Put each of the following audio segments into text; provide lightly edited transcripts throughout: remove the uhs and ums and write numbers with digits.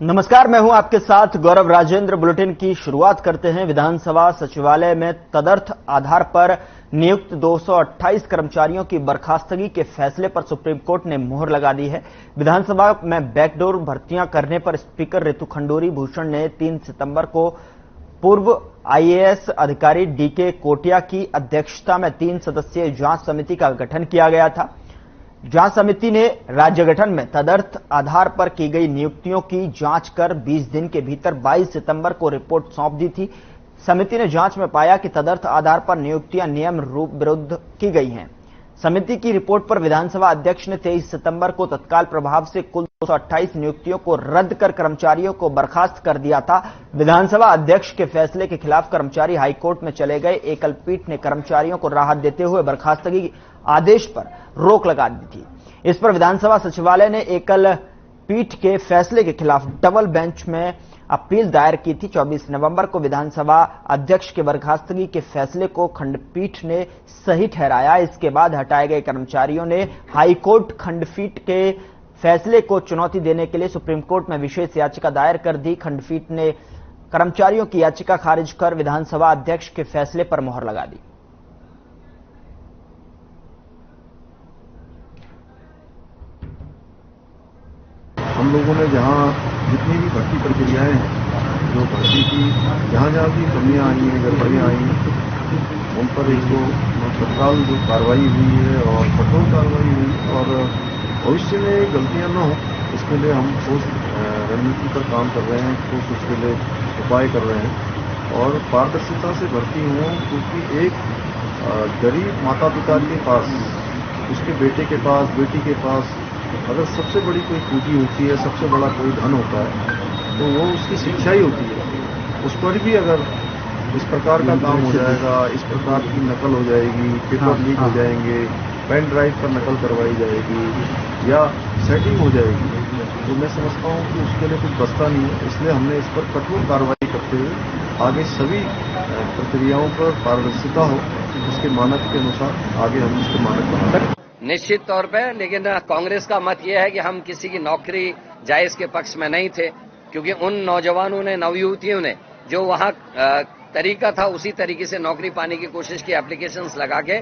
नमस्कार, मैं हूं आपके साथ गौरव राजेंद्र। बुलेटिन की शुरुआत करते हैं। विधानसभा सचिवालय में तदर्थ आधार पर नियुक्त 228 कर्मचारियों की बर्खास्तगी के फैसले पर सुप्रीम कोर्ट ने मुहर लगा दी है। विधानसभा में बैकडोर भर्तियां करने पर स्पीकर रितु खंडूरी भूषण ने 3 सितंबर को पूर्व आईएएस अधिकारी डीके कोटिया की अध्यक्षता में 3 सदस्यीय जांच समिति का गठन किया गया था। जांच समिति ने राज्य गठन में तदर्थ आधार पर की गई नियुक्तियों की जांच कर 20 दिन के भीतर 22 सितंबर को रिपोर्ट सौंप दी थी। समिति ने जांच में पाया कि तदर्थ आधार पर नियुक्तियां नियम रूप विरुद्ध की गई हैं। समिति की रिपोर्ट पर विधानसभा अध्यक्ष ने 23 सितंबर को तत्काल प्रभाव से कुल 228 नियुक्तियों को रद्द कर कर्मचारियों को बर्खास्त कर दिया था। विधानसभा अध्यक्ष के फैसले के खिलाफ कर्मचारी हाईकोर्ट में चले गए। एकल पीठ ने कर्मचारियों को राहत देते हुए बर्खास्तगी आदेश पर रोक लगा दी थी। इस पर विधानसभा सचिवालय ने एकल पीठ के फैसले के खिलाफ डबल बेंच में अपील दायर की थी। 24 नवंबर को विधानसभा अध्यक्ष के बर्खास्तगी के फैसले को खंडपीठ ने सही ठहराया। इसके बाद हटाए गए कर्मचारियों ने हाईकोर्ट खंडपीठ के फैसले को चुनौती देने के लिए सुप्रीम कोर्ट में विशेष याचिका दायर कर दी। खंडपीठ ने कर्मचारियों की याचिका खारिज कर विधानसभा अध्यक्ष के फैसले पर मुहर लगा दी। हम लोगों ने जहां जितनी भी भर्ती प्रक्रियाएं हैं, जो भर्ती की जहां भी कमियां आई हैं, गड़बड़ियां आई हैं, उन पर इसको तत्काल जो कार्रवाई हुई है और कठोर कार्रवाई हुई और भविष्य में गलतियां न हो, इसके लिए हम ठोस रणनीति पर काम कर रहे हैं, ठोस उसके लिए उपाय कर रहे हैं और पारदर्शिता से भर्ती हो। क्योंकि एक गरीब माता पिता के पास, उसके बेटे के पास, बेटी के पास अगर सबसे बड़ी कोई पूंजी होती है, सबसे बड़ा कोई धन होता है, तो वो उसकी शिक्षा ही होती है। उस पर भी अगर इस प्रकार का काम हो जाएगा, इस प्रकार की नकल हो जाएगी, पेपर लीक हो जाएंगे, पेन ड्राइव पर नकल करवाई जाएगी या सेटिंग हो जाएगी, तो मैं समझता हूँ कि उसके लिए कुछ बचता नहीं है। इसलिए हमने इस पर कठोर कार्रवाई करते हुए आगे सभी प्रक्रियाओं पर पारदर्शिता हो, उसके मानक के अनुसार आगे हम उसके मानक बना। निश्चित तौर पे, लेकिन कांग्रेस का मत यह है कि हम किसी की नौकरी जायज के पक्ष में नहीं थे, क्योंकि उन नौजवानों ने, नवयुवतियों ने जो वहां तरीका था उसी तरीके से नौकरी पाने की कोशिश की, एप्लीकेशंस लगा के।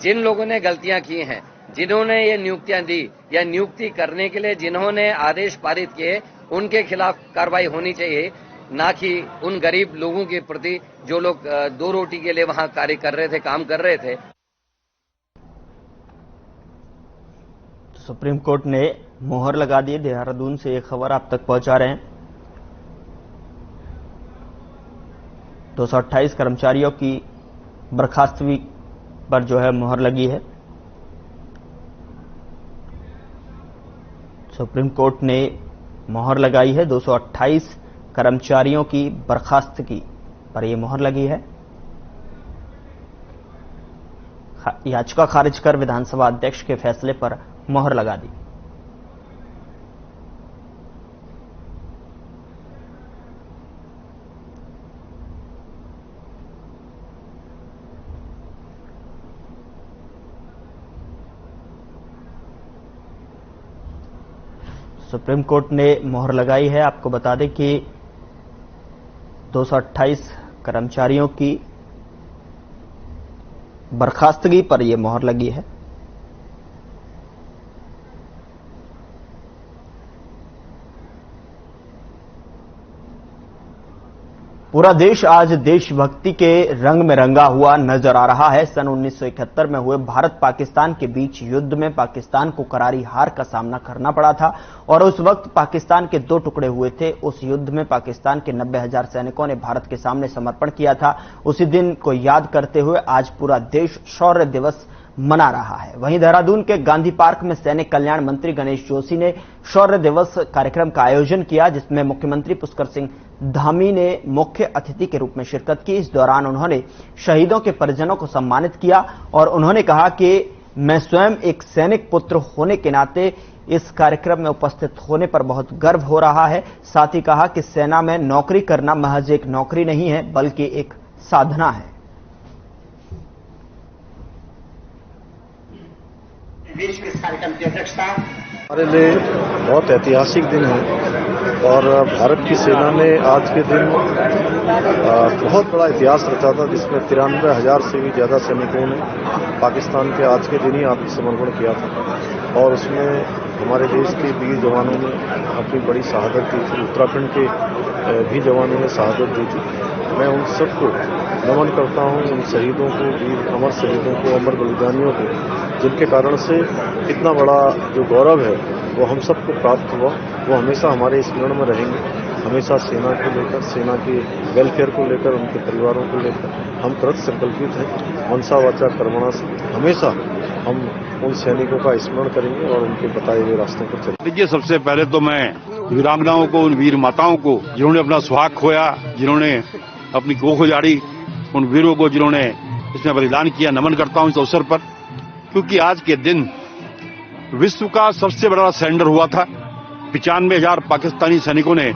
जिन लोगों ने गलतियां की हैं, जिन्होंने ये नियुक्तियां दी या नियुक्ति करने के लिए जिन्होंने आदेश पारित किए, उनके खिलाफ कार्रवाई होनी चाहिए, ना कि उन गरीब लोगों के प्रति जो लोग दो रोटी के लिए वहां कार्य कर रहे थे, काम कर रहे थे। सुप्रीम कोर्ट ने मुहर लगा दी। देहरादून से एक खबर आप तक पहुंचा रहे हैं। 228 कर्मचारियों की बर्खास्तगी पर जो है मुहर लगी है। सुप्रीम कोर्ट ने मुहर लगाई है। 228 कर्मचारियों की बर्खास्तगी पर यह मुहर लगी है। याचिका खारिज कर विधानसभा अध्यक्ष के फैसले पर मुहर लगा दी। सुप्रीम कोर्ट ने मुहर लगाई है। आपको बता दें कि 228 कर्मचारियों की बर्खास्तगी पर यह मुहर लगी है। पूरा देश आज देशभक्ति के रंग में रंगा हुआ नजर आ रहा है। सन 1971 में हुए भारत पाकिस्तान के बीच युद्ध में पाकिस्तान को करारी हार का सामना करना पड़ा था और उस वक्त पाकिस्तान के 2 टुकड़े हुए थे। उस युद्ध में पाकिस्तान के 90,000 सैनिकों ने भारत के सामने समर्पण किया था। उसी दिन को याद करते हुए आज पूरा देश शौर्य दिवस मना रहा है। वहीं देहरादून के गांधी पार्क में सैनिक कल्याण मंत्री गणेश जोशी ने शौर्य दिवस कार्यक्रम का आयोजन किया, जिसमें मुख्यमंत्री पुष्कर सिंह धामी ने मुख्य अतिथि के रूप में शिरकत की। इस दौरान उन्होंने शहीदों के परिजनों को सम्मानित किया और उन्होंने कहा कि मैं स्वयं एक सैनिक पुत्र होने के नाते इस कार्यक्रम में उपस्थित होने पर बहुत गर्व हो रहा है। साथ ही कहा कि सेना में नौकरी करना महज एक नौकरी नहीं है, बल्कि एक साधना है। बीच में इस कार्यक्रम की अध्यक्षता। हमारे लिए बहुत ऐतिहासिक दिन है और भारत की सेना ने आज के दिन बहुत बड़ा इतिहास रचा था, जिसमें 93,000 से भी ज्यादा सैनिकों ने पाकिस्तान के आज के दिन ही आत्मसमर्पण किया था और उसमें हमारे देश के वीर जवानों ने अपनी बड़ी शहादत दी थी। उत्तराखंड के भी जवानों ने शहादत दी थी। मैं उन सबको नमन करता हूं, उन शहीदों को, वीर अमर शहीदों को, अमर बलिदानियों को, जिनके कारण से इतना बड़ा जो गौरव है वो हम सबको प्राप्त हुआ। वो हमेशा हमारे स्मरण में रहेंगे। हमेशा सेना को लेकर, सेना के वेलफेयर को लेकर, उनके परिवारों को लेकर हम कृत संकल्पित हैं। मनसा वाचा कर्मणा से हमेशा हम उन सैनिकों का स्मरण करेंगे और उनके बताए हुए रास्तों पर चलेंगे। देखिए, सबसे पहले तो मैं वीरांगनाओं को, उन वीर माताओं को जिन्होंने अपना सुहाग खोया, जिन्होंने अपनी कोख उजाड़ी, उन वीरों को जिन्होंने इसमें बलिदान किया, नमन करता हूं इस अवसर पर, क्योंकि आज के दिन विश्व का सबसे बड़ा सरेंडर हुआ था। 95,000 पाकिस्तानी सैनिकों ने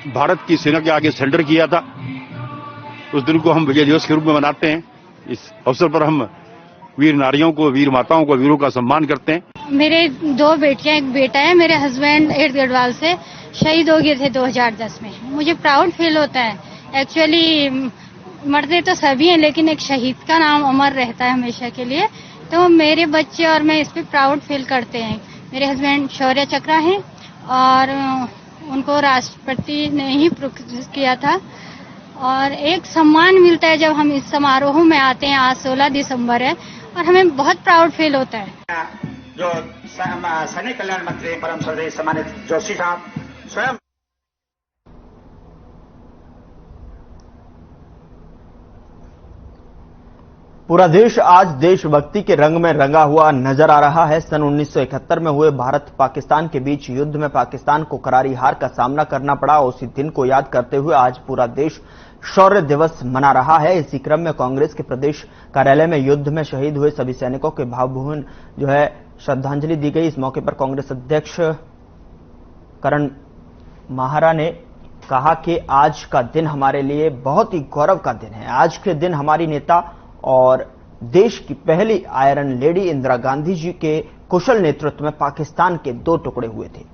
भारत की सेना के आगे सरेंडर किया था। उस दिन को हम विजय दिवस के रूप में मनाते हैं। इस अवसर पर हम वीर नारियों को, वीर माताओं को, वीरों का सम्मान करते हैं। मेरे 2 बेटियां, एक बेटा है। मेरे हस्बैंड 8 गढ़वाल से शहीद हो गए थे 2010 में। मुझे प्राउड फील होता है। एक्चुअली मरते तो सभी हैं, लेकिन एक शहीद का नाम अमर रहता है हमेशा के लिए। तो मेरे बच्चे और मैं इस पे प्राउड फील करते हैं। मेरे हस्बैंड शौर्य चक्र हैं और उनको राष्ट्रपति ने ही पुरस्कृत किया था और एक सम्मान मिलता है जब हम इस समारोह में आते हैं। आज 16 दिसंबर है और हमें बहुत प्राउड फील होता है। जो सैनिक कल्याण मंत्री परम श्रद्धेय सम्मानित जोशी साहब स्वयं। पूरा देश आज देशभक्ति के रंग में रंगा हुआ नजर आ रहा है। सन 1971 में हुए भारत पाकिस्तान के बीच युद्ध में पाकिस्तान को करारी हार का सामना करना पड़ा। उसी दिन को याद करते हुए आज पूरा देश शौर्य दिवस मना रहा है। इसी क्रम में कांग्रेस के प्रदेश कार्यालय में युद्ध में शहीद हुए सभी सैनिकों के भावभीनी जो है श्रद्धांजलि दी गई। इस मौके पर कांग्रेस अध्यक्ष करण माहरा ने कहा कि आज का दिन हमारे लिए बहुत ही गौरव का दिन है। आज के दिन हमारी नेता और देश की पहली आयरन लेडी इंदिरा गांधी जी के कुशल नेतृत्व में पाकिस्तान के 2 टुकड़े हुए थे।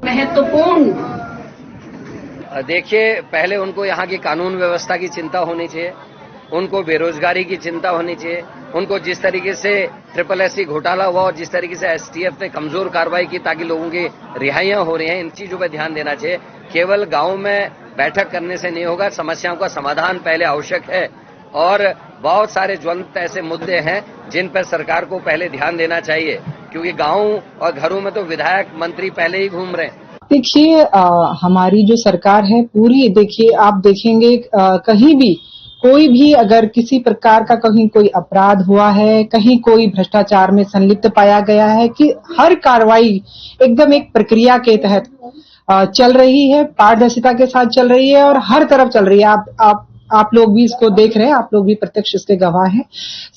महत्वपूर्ण, देखिए, पहले उनको यहाँ की कानून व्यवस्था की चिंता होनी चाहिए, उनको बेरोजगारी की चिंता होनी चाहिए, उनको जिस तरीके से SSSC घोटाला हुआ और जिस तरीके से STF ने कमजोर कार्रवाई की ताकि लोगों की रिहाइयां हो रही हैं, इन चीजों पर ध्यान देना चाहिए। केवल गांव में बैठक करने से नहीं होगा, समस्याओं का समाधान पहले आवश्यक है और बहुत सारे ज्वलंत ऐसे मुद्दे हैं जिन पर सरकार को पहले ध्यान देना चाहिए, क्योंकि गांव और घरों में तो विधायक मंत्री पहले ही घूम रहे हैं। देखिए, हमारी जो सरकार है पूरी, देखिए आप देखेंगे कहीं भी कोई भी अगर किसी प्रकार का कहीं कोई अपराध हुआ है, कहीं कोई भ्रष्टाचार में संलिप्त पाया गया है, कि हर कार्रवाई एकदम एक प्रक्रिया के तहत चल रही है, पारदर्शिता के साथ चल रही है और हर तरफ चल रही है। आप लोग भी इसको देख रहे हैं, आप लोग भी प्रत्यक्ष इसके गवाह हैं।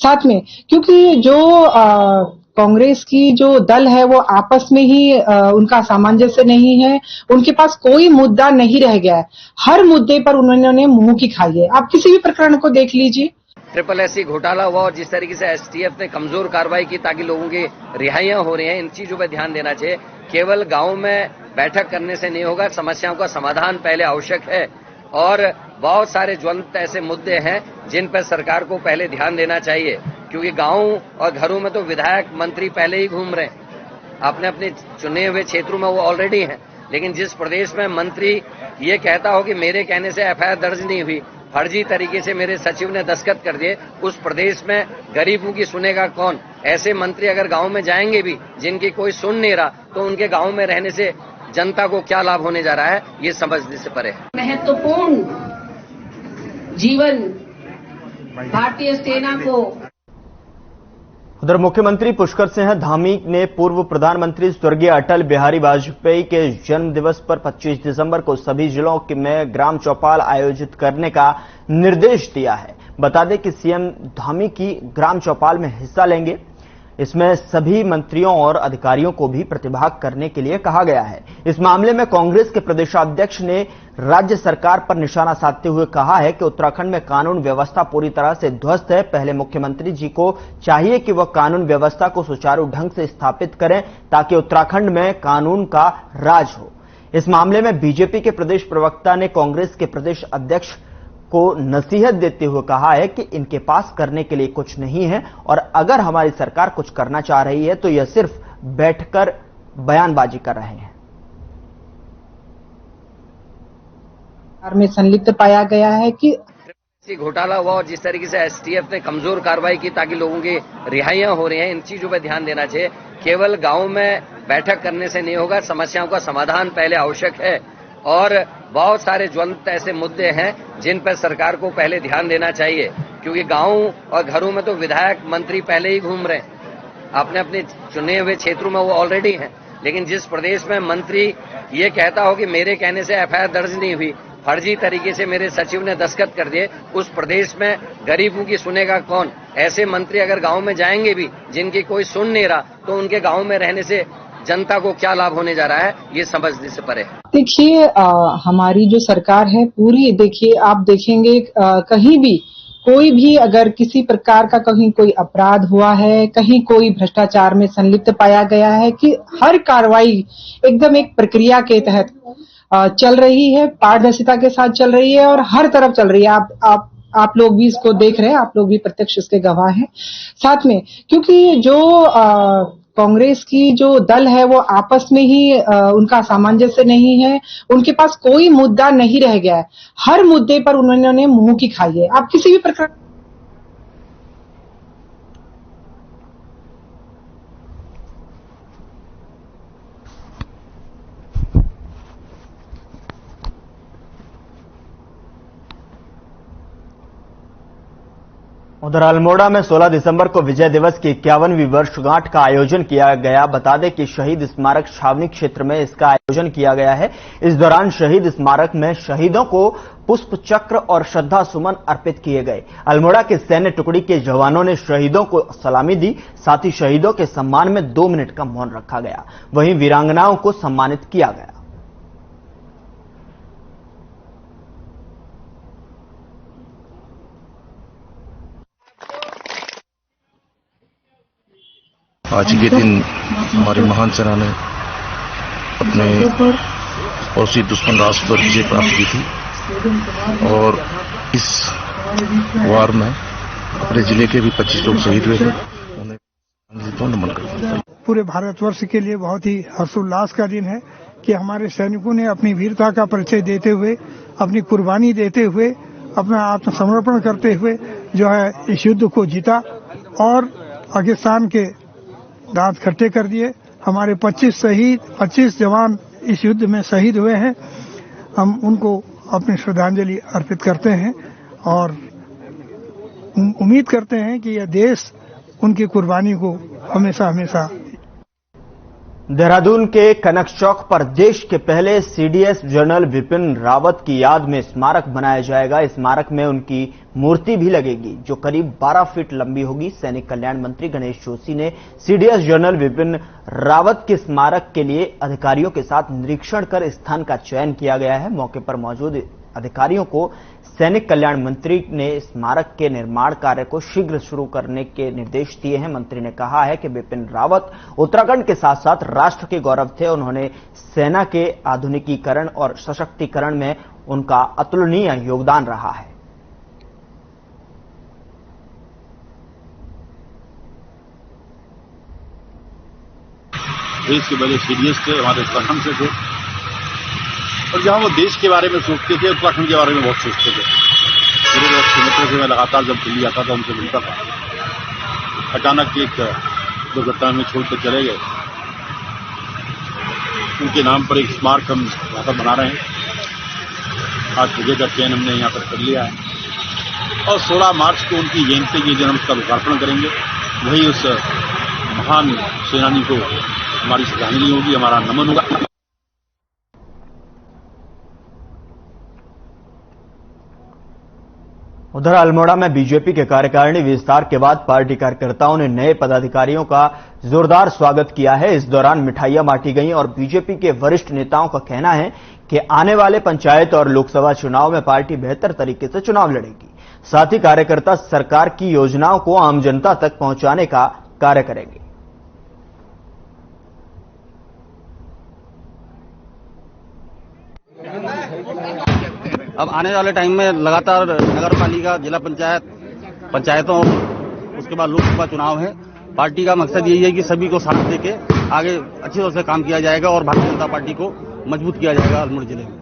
साथ में क्योंकि जो कांग्रेस की जो दल है वो आपस में ही उनका सामंजस्य नहीं है, उनके पास कोई मुद्दा नहीं रह गया है। हर मुद्दे पर उन्होंने मुंह की खाई है। आप किसी भी प्रकरण को देख लीजिए। SSSC घोटाला हुआ और जिस तरीके से STF ने कमजोर कार्रवाई की ताकि लोगों की रिहाइयां हो रही हैं, इन चीजों पर ध्यान देना चाहिए। केवल गांव में बैठक करने से नहीं होगा, समस्याओं का समाधान पहले आवश्यक है और बहुत सारे ज्वलंत ऐसे मुद्दे हैं जिन पर सरकार को पहले ध्यान देना चाहिए, क्योंकि गांव और घरों में तो विधायक मंत्री पहले ही घूम रहे हैं। अपने अपने चुने हुए क्षेत्रों में वो ऑलरेडी हैं, लेकिन जिस प्रदेश में मंत्री ये कहता हो कि मेरे कहने से FIR दर्ज नहीं हुई, फर्जी तरीके से मेरे सचिव ने दस्तखत कर दिए, उस प्रदेश में गरीबों की सुनेगा कौन? ऐसे मंत्री अगर गांव में जाएंगे भी जिनकी कोई सुन नहीं रहा, तो उनके गांव में रहने से जनता को क्या लाभ होने जा रहा है, ये समझने से परे है। महत्वपूर्ण जीवन भारतीय सेना को। उधर मुख्यमंत्री पुष्कर सिंह धामी ने पूर्व प्रधानमंत्री स्वर्गीय अटल बिहारी वाजपेयी के जन्म दिवस पर 25 दिसंबर को सभी जिलों में ग्राम चौपाल आयोजित करने का निर्देश दिया है। बता दें कि सीएम धामी की ग्राम चौपाल में हिस्सा लेंगे। इसमें सभी मंत्रियों और अधिकारियों को भी प्रतिभाग करने के लिए कहा गया है। इस मामले में कांग्रेस के प्रदेशाध्यक्ष ने राज्य सरकार पर निशाना साधते हुए कहा है कि उत्तराखंड में कानून व्यवस्था पूरी तरह से ध्वस्त है। पहले मुख्यमंत्री जी को चाहिए कि वह कानून व्यवस्था को सुचारू ढंग से स्थापित करें ताकि उत्तराखंड में कानून का राज हो। इस मामले में बीजेपी के प्रदेश प्रवक्ता ने कांग्रेस के प्रदेश अध्यक्ष को नसीहत देते हुए कहा है कि इनके पास करने के लिए कुछ नहीं है और अगर हमारी सरकार कुछ करना चाह रही है तो यह सिर्फ बैठकर बयानबाजी कर रहे हैं। में संलिप्त पाया गया है कि घोटाला हुआ और जिस तरीके से एसटीएफ ने कमजोर कार्रवाई की ताकि लोगों की रिहाइयां हो रही हैं, इन चीजों पर ध्यान देना चाहिए। केवल गांव में बैठक करने से नहीं होगा, समस्याओं का समाधान पहले आवश्यक है और बहुत सारे ज्वलंत ऐसे मुद्दे हैं जिन पर सरकार को पहले ध्यान देना चाहिए, क्योंकि गांव और घरों में तो विधायक मंत्री पहले ही घूम रहे हैं, अपने अपने चुने हुए क्षेत्रों में वो ऑलरेडी हैं। लेकिन जिस प्रदेश में मंत्री ये कहता हो कि मेरे कहने से एफआईआर दर्ज नहीं हुई, फर्जी तरीके से मेरे सचिव ने दस्तखत कर दिए, उस प्रदेश में गरीबों की सुनेगा कौन? ऐसे मंत्री अगर गांव में जाएंगे भी जिनकी कोई सुन नहीं रहा, तो उनके गांव में रहने से जनता को क्या लाभ होने जा रहा है, ये समझने से परे। देखिए, हमारी जो सरकार है पूरी, देखिए आप देखेंगे कहीं भी कोई भी अगर किसी प्रकार का कहीं कोई अपराध हुआ है, कहीं कोई भ्रष्टाचार में संलिप्त पाया गया है, कि हर कार्रवाई एकदम एक प्रक्रिया के तहत चल रही है, पारदर्शिता के साथ चल रही है और हर तरफ चल रही है। आप लोग भी इसको देख रहे हैं, आप लोग भी प्रत्यक्ष इसके गवाह हैं साथ में, क्योंकि जो कांग्रेस की जो दल है वो आपस में ही उनका सामंजस्य नहीं है, उनके पास कोई मुद्दा नहीं रह गया है, हर मुद्दे पर उन्होंने मुंह की खाई है। आप किसी भी प्रकार उधर अल्मोड़ा में 16 दिसंबर को विजय दिवस की 51वीं वर्षगांठ का आयोजन किया गया। बता दें कि शहीद स्मारक छावनी क्षेत्र में इसका आयोजन किया गया है। इस दौरान शहीद स्मारक में शहीदों को पुष्प चक्र और श्रद्धा सुमन अर्पित किए गए। अल्मोड़ा के सैन्य टुकड़ी के जवानों ने शहीदों को सलामी दी, साथ ही शहीदों के सम्मान में 2 मिनट का मौन रखा गया। वहीं वीरांगनाओं को सम्मानित किया गया। आज के दिन हमारी महान सेना ने अपने पड़ोसी दुश्मन राष्ट्र पर विजय प्राप्त की थी और इस वार में अपने जिले के भी 25 लोग शहीद हुए थे। उन्हें नमन करता हूं। पूरे भारतवर्ष के लिए बहुत ही हर्षोल्लास का दिन है कि हमारे सैनिकों ने अपनी वीरता का परिचय देते हुए, अपनी कुर्बानी देते हुए, अपना आत्मसमर्पण करते हुए जो है इस युद्ध को जीता और पाकिस्तान के दांत खट्टे कर दिए। हमारे 25 जवान इस युद्ध में शहीद हुए हैं। हम उनको अपनी श्रद्धांजलि अर्पित करते हैं और उम्मीद करते हैं कि यह देश उनकी कुर्बानी को हमेशा हमेशा। देहरादून के कनक चौक पर देश के पहले सीडीएस जनरल विपिन रावत की याद में स्मारक बनाया जाएगा। स्मारक में उनकी मूर्ति भी लगेगी जो करीब 12 फीट लंबी होगी। सैनिक कल्याण मंत्री गणेश जोशी ने सीडीएस जनरल विपिन रावत के स्मारक के लिए अधिकारियों के साथ निरीक्षण कर स्थान का चयन किया गया है। मौके पर मौजूद अधिकारियों को सैनिक कल्याण मंत्री ने स्मारक के निर्माण कार्य को शीघ्र शुरू करने के निर्देश दिए हैं। मंत्री ने कहा है कि विपिन रावत उत्तराखंड के साथ साथ राष्ट्र के गौरव थे। उन्होंने सेना के आधुनिकीकरण और सशक्तिकरण में उनका अतुलनीय योगदान रहा है। देश के पहले सीडीएस थे, हमारे उत्तराखंड से थे और जहां वो देश के बारे में सोचते थे, उत्तराखंड के बारे में बहुत सोचते थे। मेरे अच्छे मित्रों से मैं लगातार जब दिल्ली आता था उनसे मिलता था। अचानक एक दुर्घटना में छोड़कर चले गए। उनके नाम पर एक स्मारक हम यहाँ पर बना रहे हैं। आज जगह का चयन हमने यहाँ पर कर लिया है और 16 मार्च को उनकी जयंती के दिन हम उसका लोकार्पण करेंगे। वही उस महान सेनानी को हमारी श्रद्धांजलि होगी, हमारा नमन होगा। उधर अल्मोड़ा में बीजेपी के कार्यकारिणी विस्तार के बाद पार्टी कार्यकर्ताओं ने नए पदाधिकारियों का जोरदार स्वागत किया है। इस दौरान मिठाइयां बांटी गईं और बीजेपी के वरिष्ठ नेताओं का कहना है कि आने वाले पंचायत और लोकसभा चुनाव में पार्टी बेहतर तरीके से चुनाव लड़ेगी। साथ ही कार्यकर्ता सरकार की योजनाओं को आम जनता तक पहुंचाने का कार्य करेंगे। अब आने वाले टाइम में लगातार नगर पालिका, जिला पंचायत, पंचायतों, उसके बाद लोकसभा चुनाव है। पार्टी का मकसद यही है कि सभी को साथ देके आगे अच्छी तरह से काम किया जाएगा और भारतीय जनता पार्टी को मजबूत किया जाएगा अल्मोड़ा जिले में।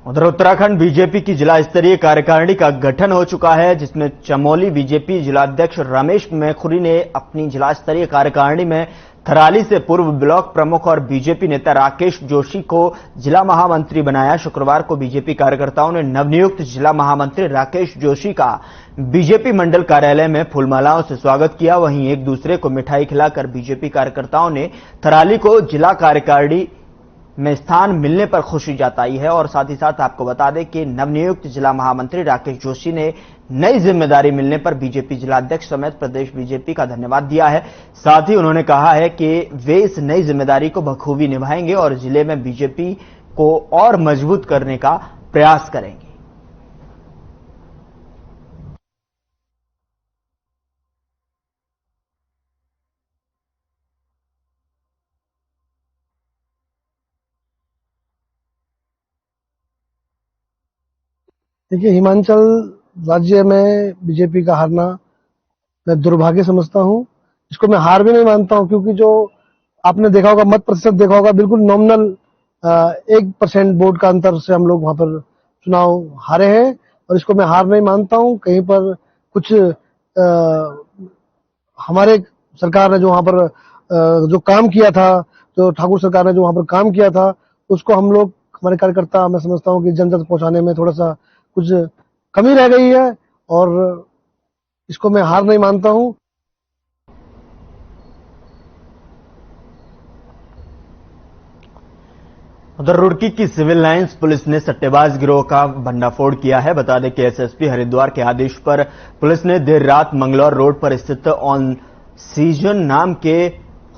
उधर उत्तराखंड बीजेपी की जिला स्तरीय कार्यकारिणी का गठन हो चुका है, जिसमें चमोली बीजेपी जिलाध्यक्ष रमेश मैखुरी ने अपनी जिला स्तरीय कार्यकारिणी में थराली से पूर्व ब्लॉक प्रमुख और बीजेपी नेता राकेश जोशी को जिला महामंत्री बनाया। शुक्रवार को बीजेपी कार्यकर्ताओं ने नवनियुक्त जिला महामंत्री राकेश जोशी का बीजेपी मंडल कार्यालय में फूलमालाओं से स्वागत किया। वहीं एक दूसरे को मिठाई खिलाकर बीजेपी कार्यकर्ताओं ने थराली को जिला कार्यकारिणी में स्थान मिलने पर खुशी जताई है। और साथ ही साथ आपको बता दें कि नवनियुक्त जिला महामंत्री राकेश जोशी ने नई जिम्मेदारी मिलने पर बीजेपी जिलाध्यक्ष समेत प्रदेश बीजेपी का धन्यवाद दिया है। साथ ही उन्होंने कहा है कि वे इस नई जिम्मेदारी को बखूबी निभाएंगे और जिले में बीजेपी को और मजबूत करने का प्रयास करेंगे। देखिए, हिमाचल राज्य में बीजेपी का हारना मैं दुर्भाग्य समझता हूं। इसको मैं हार भी नहीं मानता हूं, क्योंकि जो आपने देखा होगा, मत प्रतिशत देखा होगा, बिल्कुल नॉमिनल 1% वोट का अंतर से हम लोग वहां पर चुनाव हारे हैं और इसको मैं हार नहीं मानता हूं। कहीं पर कुछ हमारे सरकार ने जो वहां पर जो काम किया था, जो ठाकुर सरकार ने जो वहां पर काम किया था, उसको हम लोग, हमारे कार्यकर्ता, मैं समझता हूं कि जन तक पहुंचाने में थोड़ा सा कुछ कमी रह गई है और इसको मैं हार नहीं मानता हूं। उधर रुड़की की सिविल लाइंस पुलिस ने सट्टेबाज गिरोह का भंडाफोड़ किया है। बता दें कि एसएसपी हरिद्वार के आदेश पर पुलिस ने देर रात मंगलौर रोड पर स्थित ऑन सीजन नाम के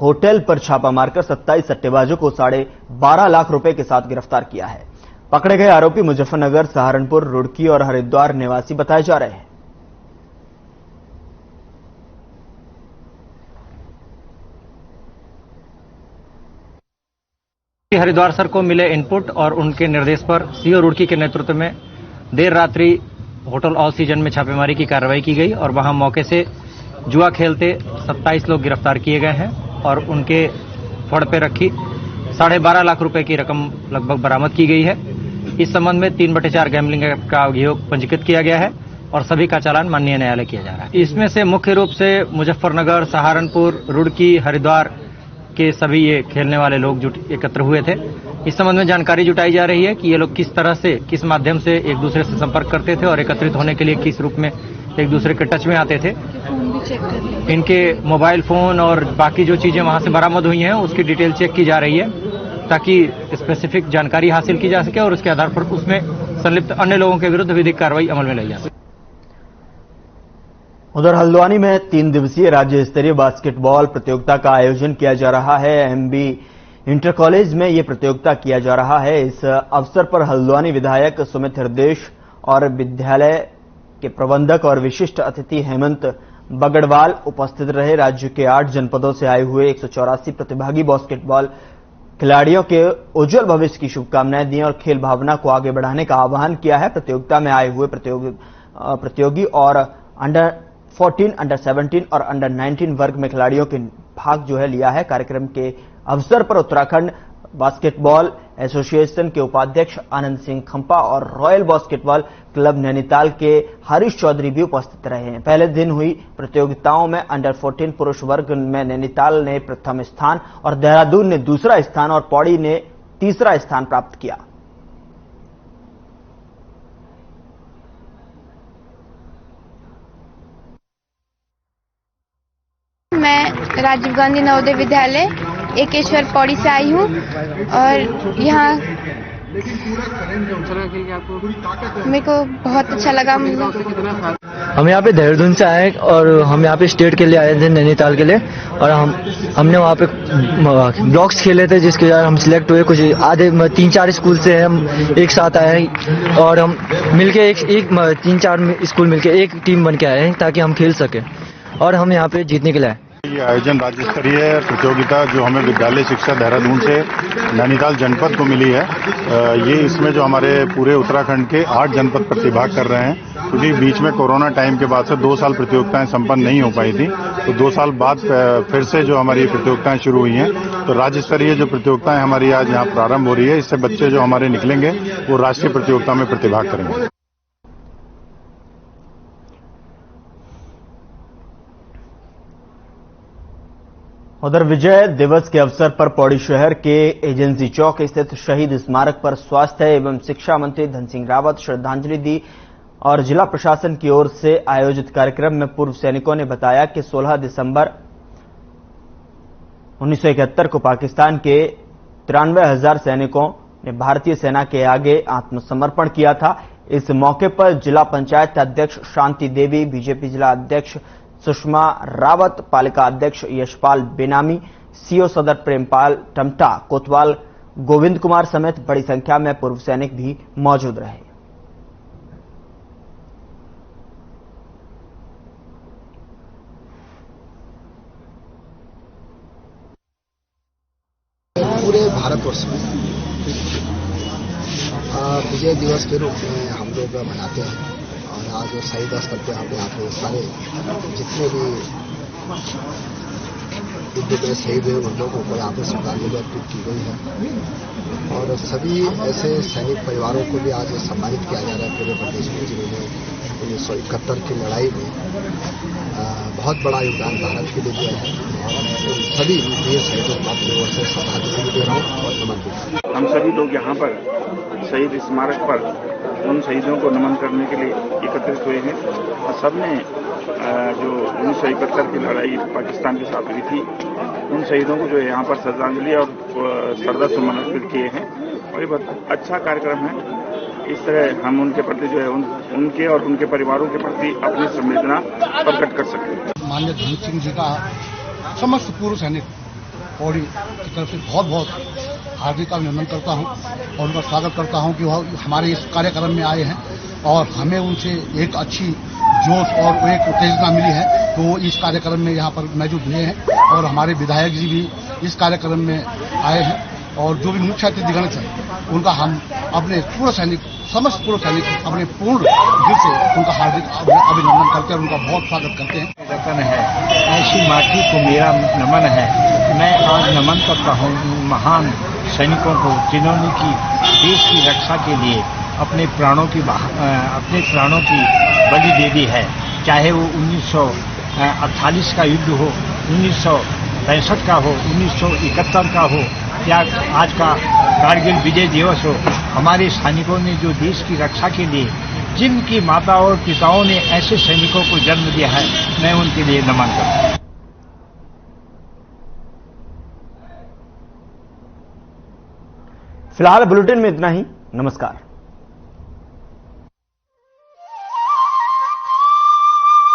होटल पर छापा मारकर 27 सट्टेबाजों को 12.5 लाख रुपए के साथ गिरफ्तार किया है। पकड़े गए आरोपी मुजफ्फरनगर, सहारनपुर, रुड़की और हरिद्वार निवासी बताए जा रहे हैं। हरिद्वार सर को मिले इनपुट और उनके निर्देश पर सीओ रुड़की के नेतृत्व में देर रात्रि होटल ऑल सीजन में छापेमारी की कार्रवाई की गई और वहां मौके से जुआ खेलते 27 लोग गिरफ्तार किए गए हैं और उनके फड़ पे रखी 12.5 लाख रुपए की रकम लगभग बरामद की गई है। इस संबंध में 3/4 गैम्बलिंग एक्ट का अभियोग पंजीकृत किया गया है और सभी का चालान माननीय न्यायालय किया जा रहा है। इसमें से मुख्य रूप से मुजफ्फरनगर, सहारनपुर, रुड़की, हरिद्वार के सभी ये खेलने वाले लोग एकत्र हुए थे। इस संबंध में जानकारी जुटाई जा रही है कि ये लोग किस तरह से, किस माध्यम से एक दूसरे से संपर्क करते थे और एकत्रित होने के लिए किस रूप में एक दूसरे के टच में आते थे। इनके मोबाइल फोन और बाकी जो चीजें वहां से बरामद हुई हैं उसकी डिटेल चेक की जा रही है ताकि स्पेसिफिक जानकारी हासिल की जा सके और उसके आधार पर उसमें संलिप्त अन्य लोगों के विरुद्ध विधिक कार्रवाई अमल में लाई जा सके। उधर हल्द्वानी में 3 दिवसीय राज्य स्तरीय बास्केटबॉल प्रतियोगिता का आयोजन किया जा रहा है। एमबी इंटर कॉलेज में यह प्रतियोगिता किया जा रहा है। इस अवसर पर हल्द्वानी विधायक सुमित हृदयेश और विद्यालय के प्रबंधक और विशिष्ट अतिथि हेमंत बगड़वाल उपस्थित रहे। राज्य के 8 जनपदों से आए हुए 184 प्रतिभागी बास्केटबॉल खिलाड़ियों के उज्जवल भविष्य की शुभकामनाएं दी और खेल भावना को आगे बढ़ाने का आह्वान किया है। प्रतियोगिता में आए हुए प्रतियोगी और अंडर 14, अंडर 17 और अंडर 19 वर्ग में खिलाड़ियों के भाग जो है लिया है। कार्यक्रम के अवसर पर उत्तराखंड बास्केटबॉल एसोसिएशन के उपाध्यक्ष आनंद सिंह खंपा और रॉयल बास्केटबॉल क्लब नैनीताल के हरीश चौधरी भी उपस्थित रहे हैं। पहले दिन हुई प्रतियोगिताओं में अंडर 14 पुरुष वर्ग में नैनीताल ने प्रथम स्थान और देहरादून ने दूसरा स्थान और पौड़ी ने तीसरा स्थान प्राप्त किया। मैं राजीव गांधी नवोदय विद्यालय एकेश्वर पौड़ी से आई हूँ और यहाँ मेरे को बहुत अच्छा लगा। हम यहाँ पे देहरादून से आए और हम यहाँ पे स्टेट के लिए आए थे, नैनीताल के लिए, और हमने वहाँ पे ब्लॉक्स खेले थे जिसके बाद हम सिलेक्ट हुए। कुछ आधे 3-4 स्कूल से हम एक साथ आए हैं और हम मिलके एक 3-4 स्कूल मिलके एक टीम बन के आए हैं ताकि हम खेल सके और हम यहाँ पे जीतने के लिए आए। ये आयोजन राज्य स्तरीय प्रतियोगिता जो हमें विद्यालय शिक्षा देहरादून से नैनीताल जनपद को मिली है, ये इसमें जो हमारे पूरे उत्तराखंड के 8 जनपद प्रतिभाग कर रहे हैं, क्योंकि बीच में कोरोना टाइम के बाद से 2 साल प्रतियोगिताएं संपन्न नहीं हो पाई थी, तो 2 साल बाद फिर से जो हमारी प्रतियोगिताएं शुरू हुई हैं, तो राज्य स्तरीय जो प्रतियोगिताएं हमारी आज यहाँ प्रारंभ हो रही है, इससे बच्चे जो हमारे निकलेंगे वो राष्ट्रीय प्रतियोगिता में प्रतिभाग करेंगे। उधर विजय दिवस के अवसर पर पौड़ी शहर के एजेंसी चौक स्थित शहीद स्मारक पर स्वास्थ्य एवं शिक्षा मंत्री धन सिंह रावत श्रद्धांजलि दी और जिला प्रशासन की ओर से आयोजित कार्यक्रम में पूर्व सैनिकों ने बताया कि 16 दिसंबर 1971 को पाकिस्तान के 93,000 सैनिकों ने भारतीय सेना के आगे आत्मसमर्पण किया था। इस मौके पर जिला पंचायत अध्यक्ष शांति देवी, बीजेपी जिला अध्यक्ष सुषमा रावत, पालिका अध्यक्ष यशपाल बेनामी, सीओ सदर प्रेमपाल टमटा, कोतवाल गोविंद कुमार समेत बड़ी संख्या में पूर्व सैनिक भी मौजूद रहे। पूरे भारतवर्ष में विजय दिवस के रूप में हम लोग मनाते हैं और आज शहीद स्थल पे हम यहाँ पे सारे जितने भी युद्ध में शहीद हुए उन लोगों को यहाँ पे श्रद्धांजलि अर्पित की गई है और सभी ऐसे सैनिक परिवारों को भी आज सम्मानित किया जा रहा है पूरे प्रदेश में, जिन्होंने 1971 की लड़ाई में बहुत बड़ा योगदान भारत के लिए दिया है और सभी वीर शहीदों को अपनी ओर से श्रद्धांजलि दे रहा हूँ और नमन भी। हम सभी लोग यहाँ पर शहीद स्मारक पर उन शहीदों को नमन करने के लिए एकत्रित हुए हैं और सबने जो 1971 की लड़ाई पाकिस्तान के साथ हुई थी, उन शहीदों को जो है यहाँ पर श्रद्धांजलि और श्रद्धा सुमन अर्पित किए हैं और ये बहुत अच्छा कार्यक्रम है। इस तरह हम उनके प्रति जो है उनके और उनके परिवारों के प्रति अपनी संवेदना प्रकट कर सकें। माननीय धन सिंह जी का समस्त पूर्व सैनिक पौड़ी की तरफ से बहुत बहुत हार्दिक अभिनंदन करता हूं और उनका स्वागत करता हूं कि वह हमारे इस कार्यक्रम में आए हैं और हमें उनसे एक अच्छी जोश और एक उत्तेजना मिली है, तो वो इस कार्यक्रम में यहाँ पर मौजूद हुए हैं और हमारे विधायक जी भी इस कार्यक्रम में आए हैं और जो भी मुख्य अतिथिगण थे उनका हम अपने पूर्व सैनिक समस्त पूर्व सैनिक अपने पूर्ण दिल से उनका हार्दिक अभिनंदन करते हैं, उनका बहुत स्वागत करते हैं। रतन है, ऐसी माटी को मेरा नमन है। मैं आज नमन करता हूँ महान सैनिकों को जिन्होंने की देश की रक्षा के लिए अपने प्राणों की बलि दे दी है, चाहे वो 1948 का युद्ध हो, 1965 का हो, 1971 का हो या आज का कारगिल विजय दिवस हो। हमारे सैनिकों ने जो देश की रक्षा के लिए जिनकी माता और पिताओं ने ऐसे सैनिकों को जन्म दिया है, मैं उनके लिए नमन करता हूँ। फिलहाल बुलेटिन में इतना ही। नमस्कार।